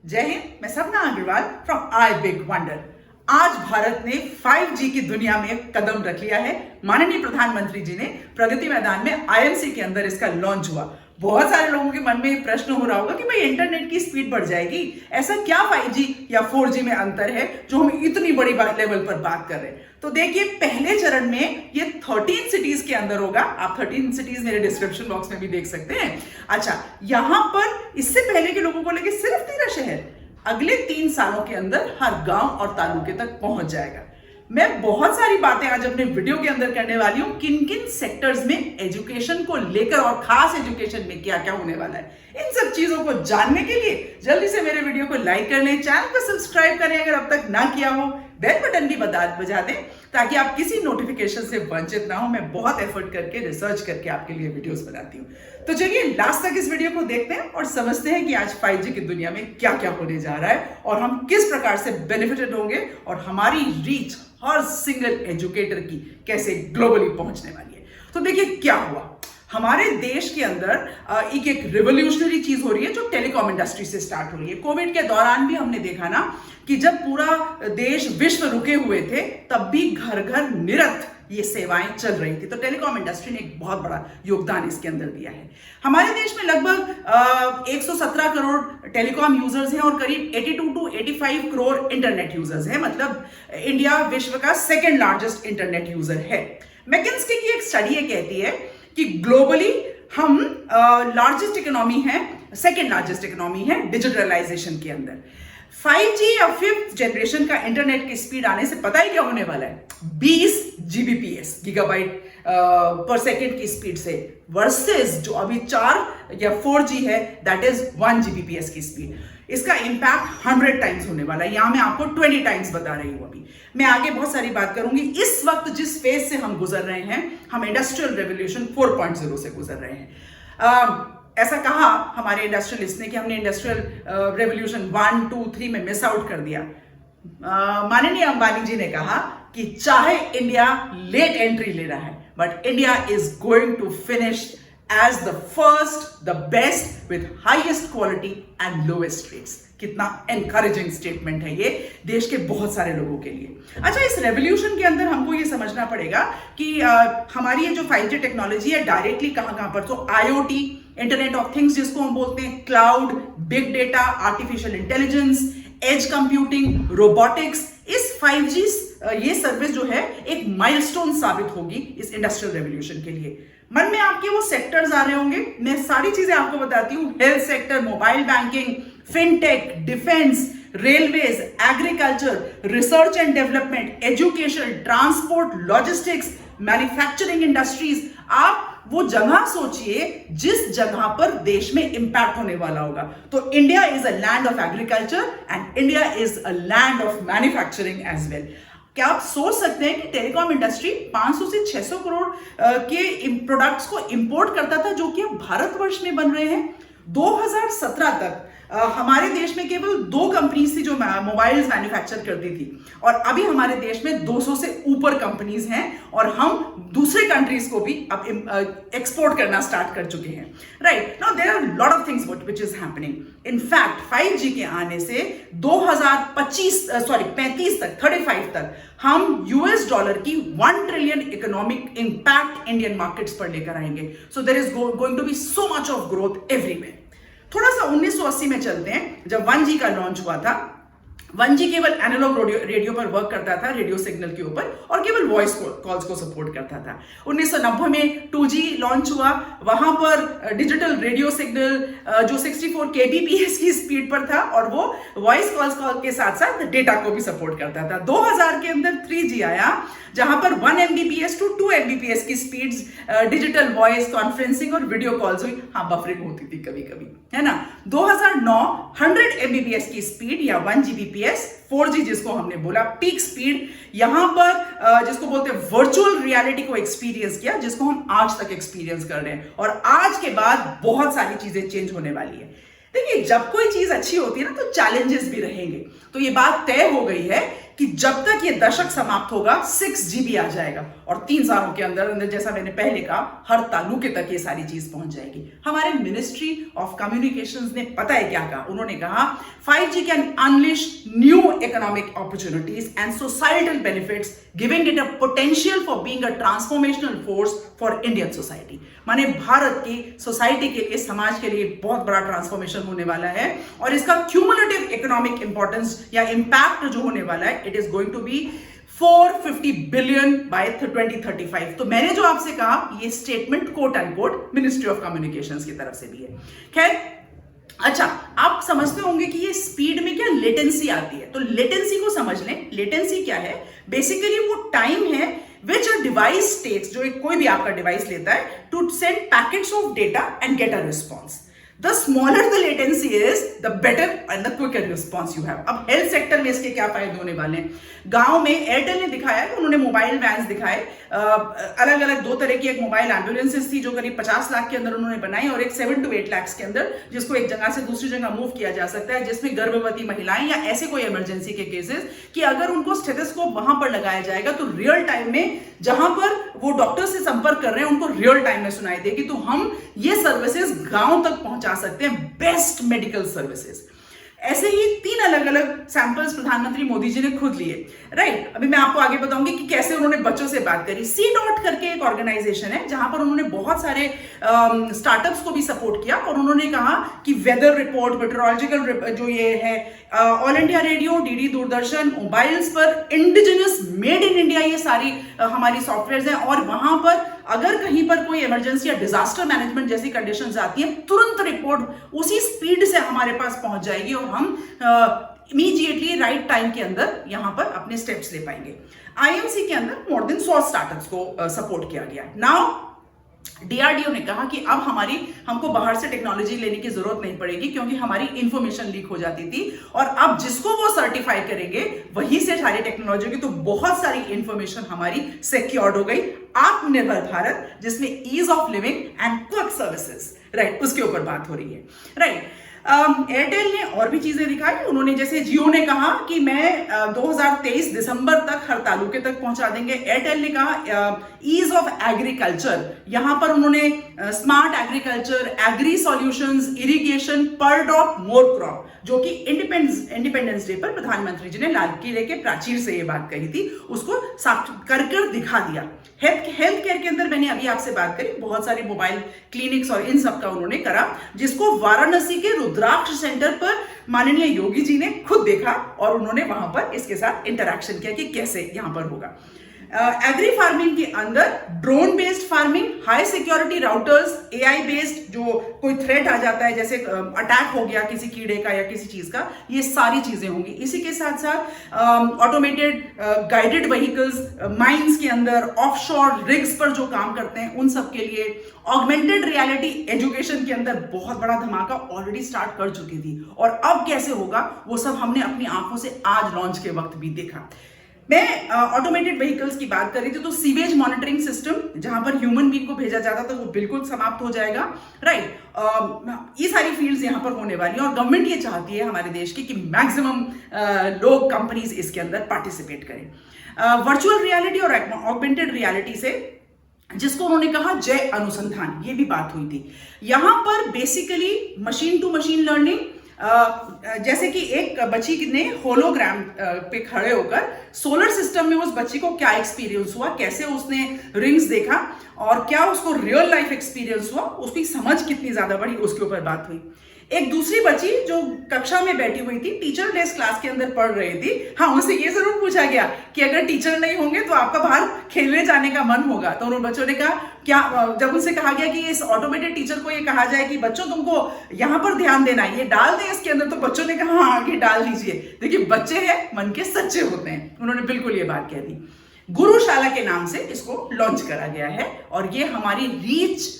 जय हिंद, मैं Sapna Agarwal from I big wonder. आज भारत ने 5G की दुनिया में एक कदम रख लिया है। माननीय प्रधानमंत्री जी ने प्रगति मैदान में आईएमसी के अंदर इसका लॉन्च हुआ। बहुत सारे लोगों के मन में एक प्रश्न हो रहा होगा कि भाई इंटरनेट की स्पीड बढ़ जाएगी, ऐसा क्या 5G या 4G में अंतर है जो हम इतनी बड़ी लेवल पर बात कर रहे हैं। तो देखिए, पहले चरण में ये 13 सिटीज के अंदर होगा। आप 13 सिटीज मेरे डिस्क्रिप्शन बॉक्स में भी देख सकते हैं। अच्छा, यहां पर इससे पहले के लोगों को लेके सिर्फ 13 शहर, अगले 3 सालों के अंदर हर गांव और तालुके तक पहुंच जाएगा। मैं बहुत सारी बातें आज अपने वीडियो के अंदर करने वाली हूं, किन किन सेक्टर्स में एजुकेशन को लेकर और खास एजुकेशन में क्या क्या होने वाला है। इन सब चीजों को जानने के लिए जल्दी से मेरे वीडियो को लाइक कर लें, चैनल को सब्सक्राइब करें अगर अब तक ना किया हो, बेल बटन भी बजा दें ताकि आप किसी नोटिफिकेशन से वंचित ना हो। मैं बहुत एफर्ट करके रिसर्च करके आपके लिए वीडियोस बनाती हूँ। तो चलिए लास्ट तक इस वीडियो को देखते हैं और समझते हैं कि आज 5G की दुनिया में क्या क्या होने जा रहा है और हम किस प्रकार से बेनिफिटेड होंगे और हमारी रीच हर सिंगल एजुकेटर की कैसे ग्लोबली पहुंचने वाली है। तो देखिए क्या हुआ, हमारे देश के अंदर एक रिवोल्यूशनरी चीज हो रही है जो टेलीकॉम इंडस्ट्री से स्टार्ट हो रही है। कोविड के दौरान भी हमने देखा ना कि जब पूरा देश विश्व रुके हुए थे तब भी घर घर निरंतर ये सेवाएं चल रही थी। तो टेलीकॉम इंडस्ट्री ने एक बहुत बड़ा योगदान इसके अंदर दिया है। हमारे देश में लगभग 117 करोड़ टेलीकॉम यूजर्स हैं और करीब 82 to 85 करोड़ इंटरनेट यूजर्स हैं। मतलब इंडिया विश्व का सेकेंड लार्जेस्ट इंटरनेट यूजर है। मैकिन्से की एक स्टडी ये कहती है कि ग्लोबली हम लार्जेस्ट इकोनॉमी है, सेकेंड लार्जेस्ट इकोनॉमी है डिजिटलाइजेशन के अंदर। 5G या 5th जनरेशन का इंटरनेट की स्पीड आने से पता ही क्या होने वाला है, 20 Gbps गीगाबाइट पर सेकेंड की स्पीड से, वर्सेस जो अभी 4 या 4G है दैट इज 1 Gbps की स्पीड। इसका इंपैक्ट 100 टाइम्स होने वाला है। यहां मैं आपको 20 टाइम्स बता रही हूं। अभी मैं आगे बहुत सारी बात करूंगी। इस वक्त जिस फेज से हम गुजर रहे हैं, हम इंडस्ट्रियल रेवोल्यूशन 4.0 से गुजर रहे हैं। ऐसा कहा हमारे इंडस्ट्रियलिस्ट ने कि हमने इंडस्ट्रियल रेवोल्यूशन 1, 2, 3 में मिस आउट कर दिया। माननीय अंबानी जी ने कहा कि चाहे इंडिया लेट एंट्री ले रहा है but India is going to finish as the first, the best with highest quality and lowest rates. कितना एनकरेजिंग स्टेटमेंट है ये देश के बहुत सारे लोगों के लिए। अच्छा, इस रेवोल्यूशन के अंदर हमको ये समझना पड़ेगा कि हमारी ये जो 5G टेक्नोलॉजी है डायरेक्टली कहां कहां पर, तो IoT, इंटरनेट ऑफ थिंग्स जिसको हम बोलते हैं, cloud, big data, artificial intelligence, edge computing, robotics, इस 5G ये सर्विस जो है एक माइलस्टोन साबित होगी इस इंडस्ट्रियल रेवोल्यूशन के लिए। मन में आपके वो सेक्टर्स आ रहे होंगे, मैं सारी चीजें आपको बताती हूँ। Health sector, mobile banking, fintech, defence, railways, agriculture, research and development, education, transport, logistics, manufacturing industries. आप वो जगह सोचिए जिस जगह पर देश में इंपैक्ट होने वाला होगा। तो India is a land of agriculture and India is a land of manufacturing as well. क्या आप सोच सकते हैं कि टेलीकॉम इंडस्ट्री 500 से 600 करोड़ के प्रोडक्ट्स को इंपोर्ट करता था जो कि अब भारतवर्ष में बन रहे हैं। 2017 तक हमारे देश में केवल 2 कंपनीज थी जो मोबाइल्स मैन्युफैक्चर करती थी और अभी हमारे देश में 200 से ऊपर कंपनीज हैं और हम दूसरे कंट्रीज को भी अब एक्सपोर्ट करना स्टार्ट कर चुके हैं। Right now there are lot of things which is happening. In fact 5G के आने से 35 तक हम $1 की 1 trillion economic impact Indian markets पर लेकर आएंगे। So there is going to be so much of growth everywhere. थोड़ा सा 1980 में चलते हैं, जब 1G का लॉन्च हुआ था। 1G केवल एनालॉग रेडियो पर वर्क करता था, रेडियो सिग्नल के ऊपर, और केवल वॉइस कॉल्स को सपोर्ट करता था। 1990 में 2G लॉन्च हुआ, वहां पर डिजिटल रेडियो सिग्नल जो 64 kbps की स्पीड पर था और वो वॉइस कॉल्स के साथ साथ डेटा को भी सपोर्ट करता था। 2000 के अंदर 3G आया जहां पर 1 Mbps to 2 Mbps की स्पीड्स डिजिटल वॉइस कॉन्फ्रेंसिंग और वीडियो कॉल्स हुई। हाँ, बफरिंग होती थी कभी कभी, है ना। 2009 100 Mbps की स्पीड या 1 Gbps, 4G जिसको हमने बोला पीक स्पीड, यहां पर जिसको बोलते हैं वर्चुअल रियलिटी को एक्सपीरियंस किया, जिसको हम आज तक एक्सपीरियंस कर रहे हैं और आज के बाद बहुत सारी चीजें चेंज होने वाली है। देखिए, जब कोई चीज अच्छी होती है ना तो चैलेंजेस भी रहेंगे। तो ये बात तय हो गई है कि जब तक ये दशक समाप्त होगा 6GB आ जाएगा और 3 सालों के अंदर अंदर, जैसा मैंने पहले कहा, हर तालुके तक ये सारी चीज पहुंच जाएगी। हमारे मिनिस्ट्री ऑफ कम्युनिकेशंस ने पता है क्या कहा? उन्होंने कहा 5G can unleash new economic opportunities and societal benefits, giving it a potential for being a transformational force for Indian society. माने भारत की सोसाइटी के लिए, समाज के लिए बहुत बड़ा ट्रांसफॉर्मेशन होने वाला है और इसका क्यूमुलेटिव इकोनॉमिक इंपॉर्टेंस या इंपैक्ट जो होने वाला है, it is going to be 450 billion by 2035। तो मैंने जो आपसे कहा, ये statement quote unquote ministry of communications की तरफ से भी है। खैर, अच्छा, आप समझते होंगे कि ये स्पीड में क्या लेटेंसी आती है, तो लेटेंसी को समझ लें। लेटेंसी क्या है? बेसिकली वो टाइम है which a device takes, जो कोई भी आपका डिवाइस लेता है, to send packets of data and get a response. The smaller the latency is, the better and the quicker response you have. अब हेल्थ सेक्टर में इसके क्या फायदे होने वाले हैं? गांव में एयरटेल ने दिखाया कि उन्होंने मोबाइल वैन्स दिखाए, अलग अलग 2 तरह की। एक मोबाइल एम्बुलेंसेस थी जो करीब 50 लाख के अंदर उन्होंने बनाई, और एक 7 to 8 लाख के अंदर जिसको एक जगह से दूसरी जगह मूव किया जा सकता है, जिसमें गर्भवती महिलाएं या ऐसे कोई इमरजेंसी के केसेस कि अगर उनको स्टेथोस्कोप वहां पर लगाया जाएगा तो रियल टाइम में जहां पर वो डॉक्टर से संपर्क कर रहे हैं उनको रियल टाइम में सुनाई देगी। तो हम ये सर्विसेज गांव तक पहुंचा सकते हैं, बेस्ट मेडिकल सर्विसेज। ऐसे ही 3 अलग अलग सैंपल्स प्रधानमंत्री मोदी जी ने खुद लिए, राइट। अभी मैं आपको आगे बताऊंगी कि कैसे उन्होंने बच्चों से बात करी। C.DOT करके एक ऑर्गेनाइजेशन है जहां पर उन्होंने बहुत सारे स्टार्टअप्स को भी सपोर्ट किया, और उन्होंने कहा कि वेदर रिपोर्ट, मेट्रोलॉजिकल जो ये है, all India radio, DD Doordarshan, mobiles पर इंडिजिनस मेड इन इंडिया ये सारी हमारी सॉफ्टवेयर हैं, और वहां पर अगर कहीं पर कोई इमरजेंसी या डिजास्टर मैनेजमेंट जैसी कंडीशंस आती हैं, तुरंत रिपोर्ट उसी स्पीड से हमारे पास पहुंच जाएगी और हम इमीडिएटली राइट टाइम के अंदर यहां पर अपने स्टेप्स ले पाएंगे। आईएमसी के अंदर मोर देन 100 स्टार्टअप्स को सपोर्ट किया गया। नाउ डीआरडीओ ने कहा कि अब हमको बाहर से टेक्नोलॉजी लेने की जरूरत नहीं पड़ेगी, क्योंकि हमारी इंफॉर्मेशन लीक हो जाती थी, और अब जिसको वो सर्टिफाई करेंगे वहीं से सारी टेक्नोलॉजी होगी, तो बहुत सारी इंफॉर्मेशन हमारी सिक्योर्ड हो गई। आत्मनिर्भर भारत, जिसमें ease of living and quick services, right, उसके ऊपर बात हो रही है, राइट। एयरटेल ने और भी चीजें दिखाई। उन्होंने, जैसे जियो ने कहा कि मैं 2023 दिसंबर तक हर तालुके तक पहुंचा देंगे। एयरटेल ने कहा ईज ऑफ एग्रीकल्चर, यहां पर उन्होंने smart agriculture, agri solutions, irrigation, per drop more crop, जो कि इंडिपेंडेंस डे पर प्रधानमंत्री जी ने लाल किले के प्राचीर से ये बात कही थी, उसको कर दिखा दिया। हेल्थ केयर के अंदर मैंने अभी आपसे बात करी, बहुत सारे मोबाइल क्लिनिक्स और इन सब का उन्होंने करा, जिसको वाराणसी के रुद्राक्ष सेंटर पर माननीय योगी जी ने खुद देखा, और उन्होंने वहां पर इसके साथ इंटरैक्शन किया कि कैसे यहां पर होगा। एग्री फार्मिंग के अंदर drone based farming, high security routers, AI based, जो कोई थ्रेट आ जाता है जैसे अटैक हो गया किसी कीड़े का या किसी चीज का, ये सारी चीजें होंगी। इसी के साथ साथ ऑटोमेटेड गाइडेड व्हीकल्स, माइंस के अंदर, ऑफशोर रिग्स पर जो काम करते हैं उन सब के लिए, ऑगमेंटेड रियलिटी एजुकेशन के अंदर बहुत बड़ा धमाका ऑलरेडी स्टार्ट कर चुकी थी, और अब कैसे होगा वो सब हमने अपनी आंखों से आज लॉन्च के वक्त भी देखा। मैं ऑटोमेटेड व्हीकल्स की बात कर रही थी, तो सीवेज मॉनिटरिंग सिस्टम, जहां पर ह्यूमन बीइंग को भेजा जाता था, वो बिल्कुल समाप्त हो जाएगा, राइट। ये सारी फील्ड्स यहां पर होने वाली हैं, और गवर्नमेंट ये चाहती है हमारे देश की कि मैक्सिमम लोग, कंपनीज इसके अंदर पार्टिसिपेट करें। वर्चुअल रियलिटी और ऑगमेंटेड रियलिटी से, जिसको उन्होंने कहा जय अनुसंधान, ये भी बात हुई थी। यहां पर basically machine to machine learning, जैसे कि एक बच्ची ने होलोग्राम पे खड़े होकर सोलर सिस्टम में उस बच्ची को क्या एक्सपीरियंस हुआ, कैसे उसने रिंग्स देखा, और क्या उसको रियल लाइफ एक्सपीरियंस हुआ, उसकी समझ कितनी ज्यादा बढ़ी, उसके ऊपर बात हुई। एक दूसरी बच्ची जो कक्षा में बैठी हुई थी, टीचर लेस क्लास के अंदर पढ़ रही थी, हाँ, उनसे ये जरूर पूछा गया कि अगर टीचर नहीं होंगे तो आपका बाहर खेलने जाने का मन होगा, तो उन बच्चों ने कहा क्या, जब उनसे कहा गया कि इस ऑटोमेटेड टीचर को ये कहा जाए कि बच्चों तुमको यहाँ पर ध्यान देना है, ये डाल दें इसके अंदर, तो बच्चों ने कहा हाँ, आगे डाल दीजिए। देखिए, बच्चे हैं, मन के सच्चे होते हैं, उन्होंने बिल्कुल ये बात कह दी। गुरुशाला के नाम से इसको लॉन्च करा गया है, और ये हमारी रीच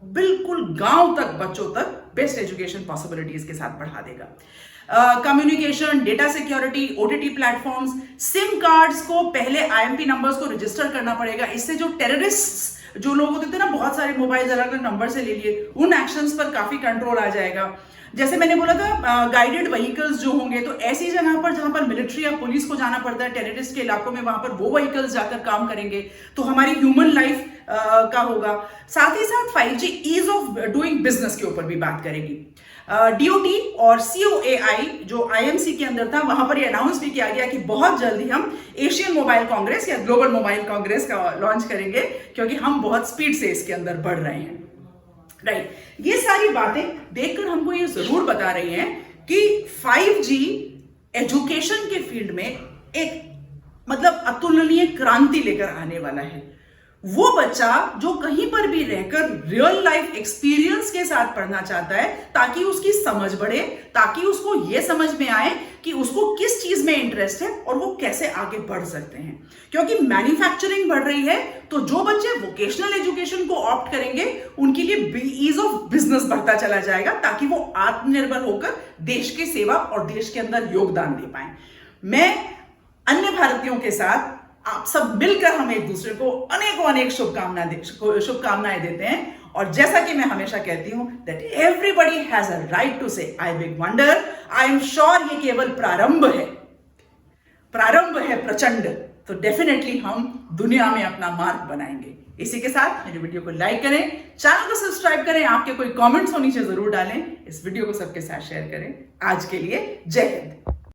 बिल्कुल गांव तक, बच्चों तक बेस्ट एजुकेशन पॉसिबिलिटीज के साथ बढ़ा देगा। Communication, data security, OTT platforms, SIM cards को पहले आईएमपी नंबर्स को रजिस्टर करना पड़ेगा, इससे जो टेररिस्ट जो लोग होते थे ना बहुत सारे मोबाइल अलग अलग नंबर से ले लिए, उन एक्शंस पर काफी कंट्रोल आ जाएगा। जैसे मैंने बोला था गाइडेड व्हीकल्स जो होंगे, तो ऐसी जगह पर जहां पर मिलिट्री या पुलिस को जाना पड़ता है टेररिस्ट के इलाकों में, वहां पर वो व्हीकल्स जाकर काम करेंगे, तो हमारी ह्यूमन लाइफ का होगा। साथ ही साथ 5G ease of doing business के ऊपर भी बात करेगी। DOT और COAI जो IMC के अंदर था, वहां पर ये अनाउंस भी किया गया कि बहुत जल्दी हम एशियन मोबाइल कांग्रेस या ग्लोबल मोबाइल कांग्रेस का लॉन्च करेंगे, क्योंकि हम बहुत स्पीड से इसके अंदर बढ़ रहे हैं। राइट, ये सारी बातें देखकर हमको ये जरूर बता रही हैं कि 5G एजुकेशन के फील्ड में एक मतलब अतुलनीय क्रांति लेकर आने वाला है। वो बच्चा जो कहीं पर भी रहकर रियल लाइफ एक्सपीरियंस के साथ पढ़ना चाहता है, ताकि उसकी समझ बढ़े, ताकि उसको ये समझ में आए कि उसको किस चीज में इंटरेस्ट है और वो कैसे आगे बढ़ सकते हैं। क्योंकि मैन्युफैक्चरिंग बढ़ रही है, तो जो बच्चे वोकेशनल एजुकेशन को ऑप्ट करेंगे उनके लिए ईज ऑफ बिजनेस बढ़ता चला जाएगा, ताकि वो आत्मनिर्भर होकर देश की सेवा और देश के अंदर योगदान दे पाए। मैं अन्य भारतीयों के साथ आप सब मिलकर हम एक दूसरे को अनेक शुभकामनाएं देते हैं। और जैसा कि मैं हमेशा कहती हूं that everybody has a right to say I big wonder. I am sure ये केवल प्रारंभ है प्रचंड। तो डेफिनेटली हम दुनिया में अपना मार्ग बनाएंगे। इसी के साथ मेरे वीडियो को लाइक करें, चैनल को सब्सक्राइब करें, आपके कोई कमेंट्स हो नीचे जरूर डालें, इस वीडियो को सबके साथ शेयर करें। आज के लिए जय हिंद।